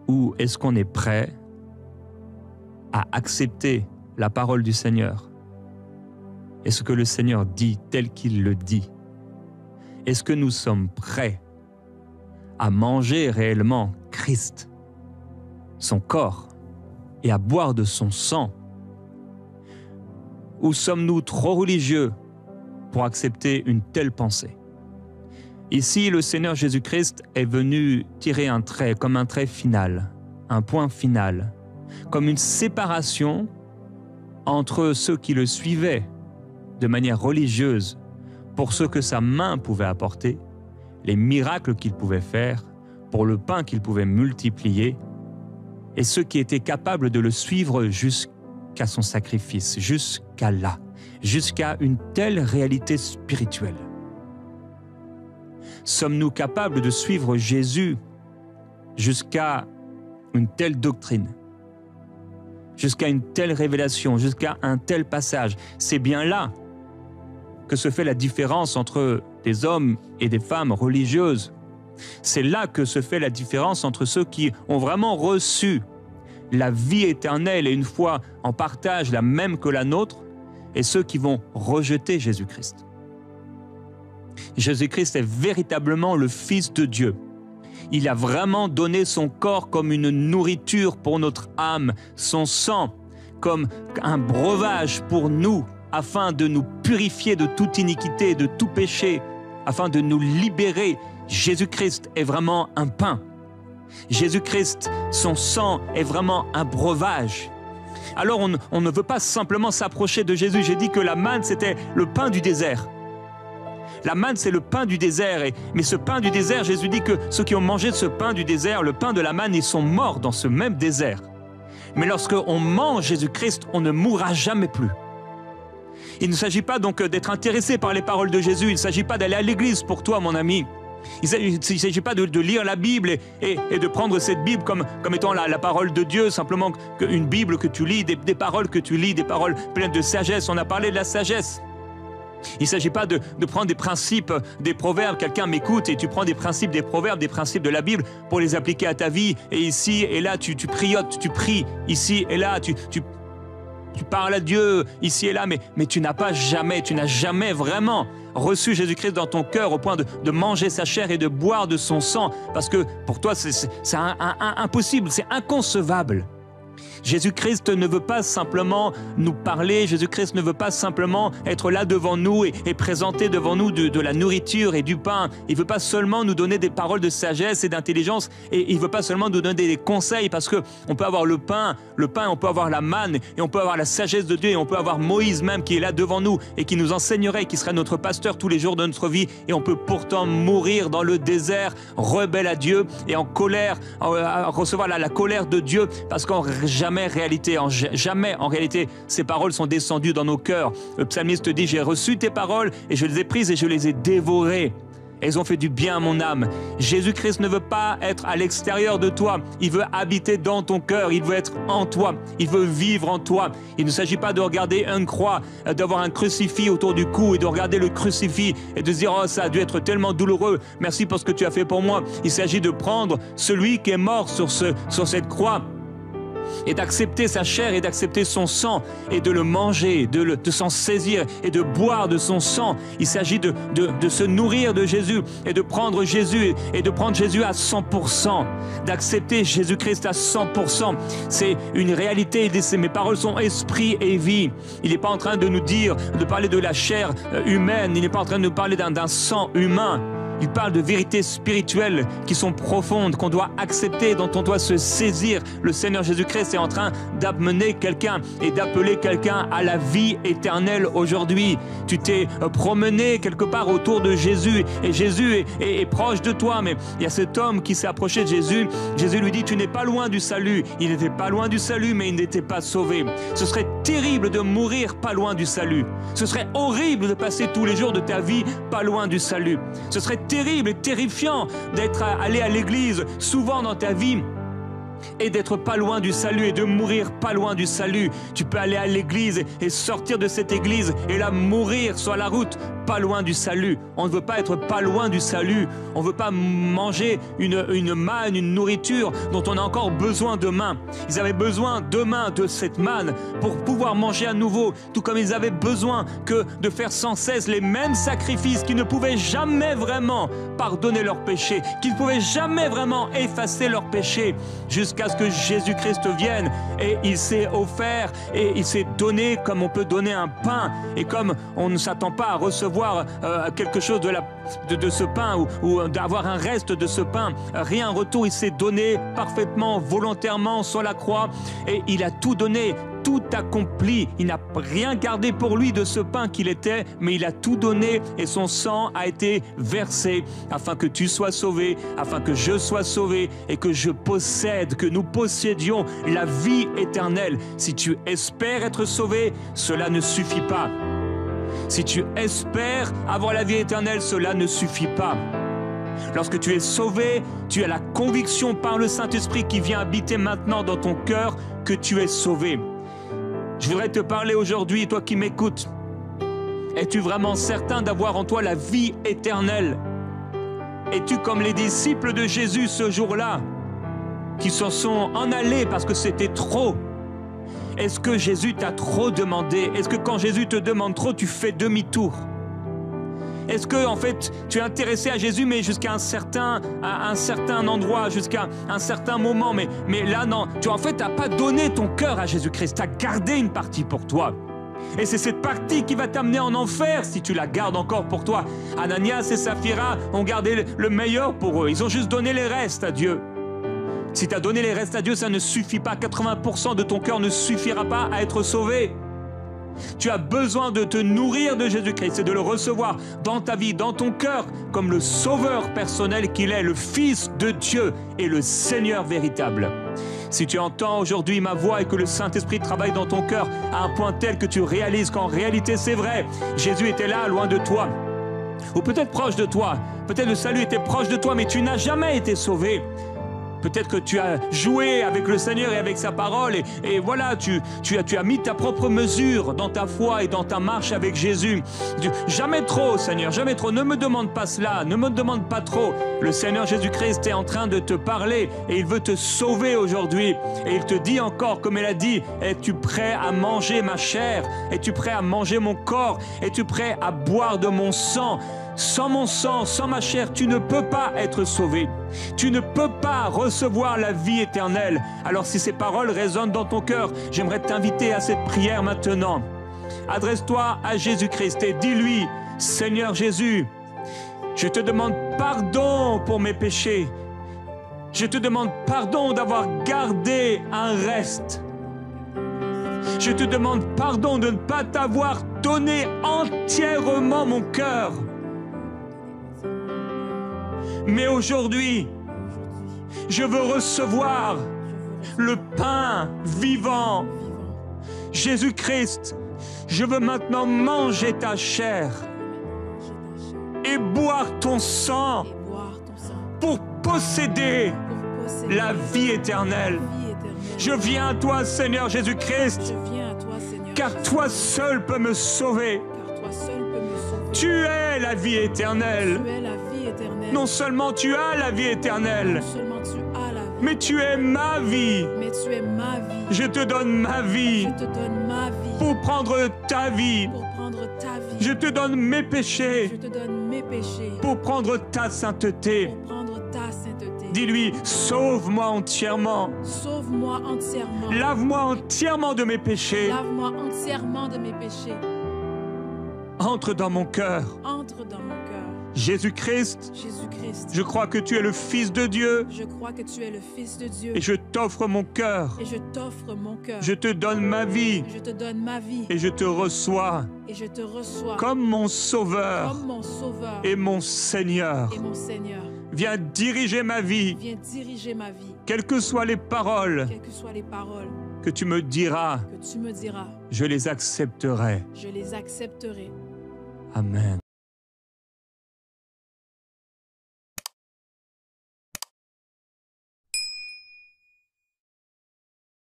Ou est-ce qu'on est prêt à accepter la parole du Seigneur et ce que le Seigneur dit tel qu'il le dit? Est-ce que nous sommes prêts à manger réellement Christ, son corps, et à boire de son sang? Ou sommes-nous trop religieux pour accepter une telle pensée? Ici, le Seigneur Jésus-Christ est venu tirer un trait, comme un trait final, un point final, comme une séparation entre ceux qui le suivaient de manière religieuse pour ce que sa main pouvait apporter, les miracles qu'il pouvait faire, pour le pain qu'il pouvait multiplier, et ceux qui étaient capables de le suivre jusqu'à son sacrifice, jusqu'à là, jusqu'à une telle réalité spirituelle. Sommes-nous capables de suivre Jésus jusqu'à une telle doctrine, jusqu'à une telle révélation, jusqu'à un tel passage? C'est bien là que se fait la différence entre des hommes et des femmes religieuses. C'est là que se fait la différence entre ceux qui ont vraiment reçu la vie éternelle et une foi en partage la même que la nôtre, et ceux qui vont rejeter Jésus-Christ. Jésus-Christ est véritablement le Fils de Dieu. Il a vraiment donné son corps comme une nourriture pour notre âme, son sang comme un breuvage pour nous, afin de nous purifier de toute iniquité, de tout péché, afin de nous libérer. Jésus-Christ est vraiment un pain. Jésus-Christ, son sang est vraiment un breuvage. Alors on ne veut pas simplement s'approcher de Jésus. J'ai dit que la manne, c'était le pain du désert. La manne, c'est le pain du désert. Mais ce pain du désert, Jésus dit que ceux qui ont mangé ce pain du désert, le pain de la manne, ils sont morts dans ce même désert. Mais lorsqu'on mange Jésus-Christ, on ne mourra jamais plus. Il ne s'agit pas donc d'être intéressé par les paroles de Jésus. Il ne s'agit pas d'aller à l'église pour toi, mon ami. Il ne s'agit pas de lire la Bible et de prendre cette Bible comme étant la parole de Dieu, simplement une Bible que tu lis, des paroles que tu lis, des paroles pleines de sagesse. On a parlé de la sagesse. Il ne s'agit pas de prendre des principes, des proverbes. Quelqu'un m'écoute et tu prends des principes, des proverbes, des principes de la Bible pour les appliquer à ta vie. Et ici et là, tu priotes, tu pries. Ici et là, tu parles à Dieu ici et là, mais tu n'as jamais vraiment reçu Jésus-Christ dans ton cœur au point de manger sa chair et de boire de son sang, parce que pour toi, c'est impossible, c'est inconcevable. Jésus-Christ ne veut pas simplement nous parler, Jésus-Christ ne veut pas simplement être là devant nous et présenter devant nous de la nourriture et du pain. Il ne veut pas seulement nous donner des paroles de sagesse et d'intelligence, et il ne veut pas seulement nous donner des conseils, parce qu'on peut avoir le pain, on peut avoir la manne, et on peut avoir la sagesse de Dieu, et on peut avoir Moïse même qui est là devant nous et qui nous enseignerait, qui serait notre pasteur tous les jours de notre vie, et on peut pourtant mourir dans le désert, rebelle à Dieu et en colère, à recevoir la colère de Dieu, parce qu'en jamais en réalité, ces paroles sont descendues dans nos cœurs. Le psalmiste dit, j'ai reçu tes paroles et je les ai prises et je les ai dévorées. Elles ont fait du bien à mon âme. Jésus-Christ ne veut pas être à l'extérieur de toi. Il veut habiter dans ton cœur. Il veut être en toi. Il veut vivre en toi. Il ne s'agit pas de regarder une croix, d'avoir un crucifix autour du cou et de regarder le crucifix et de se dire, oh, ça a dû être tellement douloureux. Merci pour ce que tu as fait pour moi. Il s'agit de prendre celui qui est mort sur cette croix et d'accepter sa chair et d'accepter son sang et de le manger, de s'en saisir et de boire de son sang. Il s'agit de se nourrir de Jésus et de prendre Jésus et de prendre Jésus à 100%, d'accepter Jésus-Christ à 100%. C'est une réalité. Mes paroles sont esprit et vie. Il n'est pas en train de nous dire, de parler de la chair humaine. Il n'est pas en train de nous parler d'un sang humain. Il parle de vérités spirituelles qui sont profondes, qu'on doit accepter, dont on doit se saisir. Le Seigneur Jésus-Christ est en train d'amener quelqu'un et d'appeler quelqu'un à la vie éternelle aujourd'hui. Tu t'es promené quelque part autour de Jésus et Jésus est proche de toi, mais il y a cet homme qui s'est approché de Jésus. Jésus lui dit, tu n'es pas loin du salut. Il n'était pas loin du salut, mais il n'était pas sauvé. Ce serait terrible de mourir pas loin du salut. Ce serait horrible de passer tous les jours de ta vie pas loin du salut. Ce serait terrible et terrifiant d'être allé à l'église souvent dans ta vie et d'être pas loin du salut et de mourir pas loin du salut. Tu peux aller à l'église et sortir de cette église et là mourir sur la route, pas loin du salut. On ne veut pas être pas loin du salut. On ne veut pas manger une manne, une nourriture dont on a encore besoin demain. Ils avaient besoin demain de cette manne pour pouvoir manger à nouveau, tout comme ils avaient besoin que de faire sans cesse les mêmes sacrifices qui ne pouvaient jamais vraiment pardonner leurs péchés, qui ne pouvaient jamais vraiment effacer leurs péchés, jusqu'à ce que Jésus-Christ vienne et il s'est offert et il s'est donné comme on peut donner un pain et comme on ne s'attend pas à recevoir quelque chose de ce pain ou d'avoir un reste de ce pain, rien en retour, il s'est donné parfaitement, volontairement sur la croix et il a tout donné, tout accompli. Il n'a rien gardé pour lui de ce pain qu'il était, mais il a tout donné et son sang a été versé afin que tu sois sauvé, afin que je sois sauvé et que je possède, que nous possédions la vie éternelle. Si tu espères être sauvé, cela ne suffit pas. Si tu espères avoir la vie éternelle, cela ne suffit pas. Lorsque tu es sauvé, tu as la conviction par le Saint-Esprit qui vient habiter maintenant dans ton cœur que tu es sauvé. Je voudrais te parler aujourd'hui, toi qui m'écoutes. Es-tu vraiment certain d'avoir en toi la vie éternelle? Es-tu comme les disciples de Jésus ce jour-là, qui s'en sont en allés parce que c'était trop? Est-ce que Jésus t'a trop demandé? Est-ce que quand Jésus te demande trop, tu fais demi-tour? Est-ce que, en fait, tu es intéressé à Jésus, mais jusqu'à un certain endroit, jusqu'à un certain moment, mais là, non. Tu, en fait, n'as pas donné ton cœur à Jésus-Christ. Tu as gardé une partie pour toi. Et c'est cette partie qui va t'amener en enfer si tu la gardes encore pour toi. Ananias et Saphira ont gardé le meilleur pour eux. Ils ont juste donné les restes à Dieu. Si tu as donné les restes à Dieu, ça ne suffit pas. 80% de ton cœur ne suffira pas à être sauvé. Tu as besoin de te nourrir de Jésus-Christ et de le recevoir dans ta vie, dans ton cœur, comme le sauveur personnel qu'il est, le Fils de Dieu et le Seigneur véritable. Si tu entends aujourd'hui ma voix et que le Saint-Esprit travaille dans ton cœur à un point tel que tu réalises qu'en réalité c'est vrai, Jésus était là, loin de toi, ou peut-être proche de toi, peut-être le salut était proche de toi, mais tu n'as jamais été sauvé. Peut-être que tu as joué avec le Seigneur et avec sa parole et voilà, tu as mis ta propre mesure dans ta foi et dans ta marche avec Jésus. Jamais trop, Seigneur, jamais trop. Ne me demande pas cela, ne me demande pas trop. Le Seigneur Jésus-Christ est en train de te parler et il veut te sauver aujourd'hui. Et il te dit encore, comme il a dit, es-tu prêt à manger ma chair? Es-tu prêt à manger mon corps? Es-tu prêt à boire de mon sang? Sans mon sang, sans ma chair, tu ne peux pas être sauvé. Tu ne peux pas recevoir la vie éternelle. Alors si ces paroles résonnent dans ton cœur, j'aimerais t'inviter à cette prière maintenant. Adresse-toi à Jésus-Christ et dis-lui, Seigneur Jésus, je te demande pardon pour mes péchés. Je te demande pardon d'avoir gardé un reste. Je te demande pardon de ne pas t'avoir donné entièrement mon cœur. Mais aujourd'hui, je veux recevoir le pain vivant. Jésus-Christ, je veux maintenant manger ta chair et boire ton sang pour posséder la vie éternelle. Je viens à toi, Seigneur Jésus-Christ, car toi seul peux me sauver. Tu es la vie éternelle. Non seulement tu as la vie éternelle, mais tu es ma vie. Je te donne ma vie pour prendre ta vie. Je te donne mes péchés pour prendre ta sainteté. Dis-lui, sauve-moi entièrement. Sauve-moi entièrement. Lave-moi entièrement de mes péchés. Lave-moi entièrement de mes péchés. Entre dans mon cœur. Entre dans mon cœur. Jésus-Christ, Jésus-Christ, je crois que tu es le Fils de Dieu. Je crois que tu es le Fils de Dieu. Et je t'offre mon cœur. Et je t'offre mon cœur. Je te donne ma vie. Je te donne ma vie. Et je te reçois. Et je te reçois. Comme mon Sauveur. Comme mon Sauveur. Et mon Seigneur. Et mon Seigneur. Viens diriger ma vie. Viens diriger ma vie. Quelles que soient les paroles. Quelles que soient les paroles. Que tu me diras. Que tu me diras. Je les accepterai. Je les accepterai. Amen.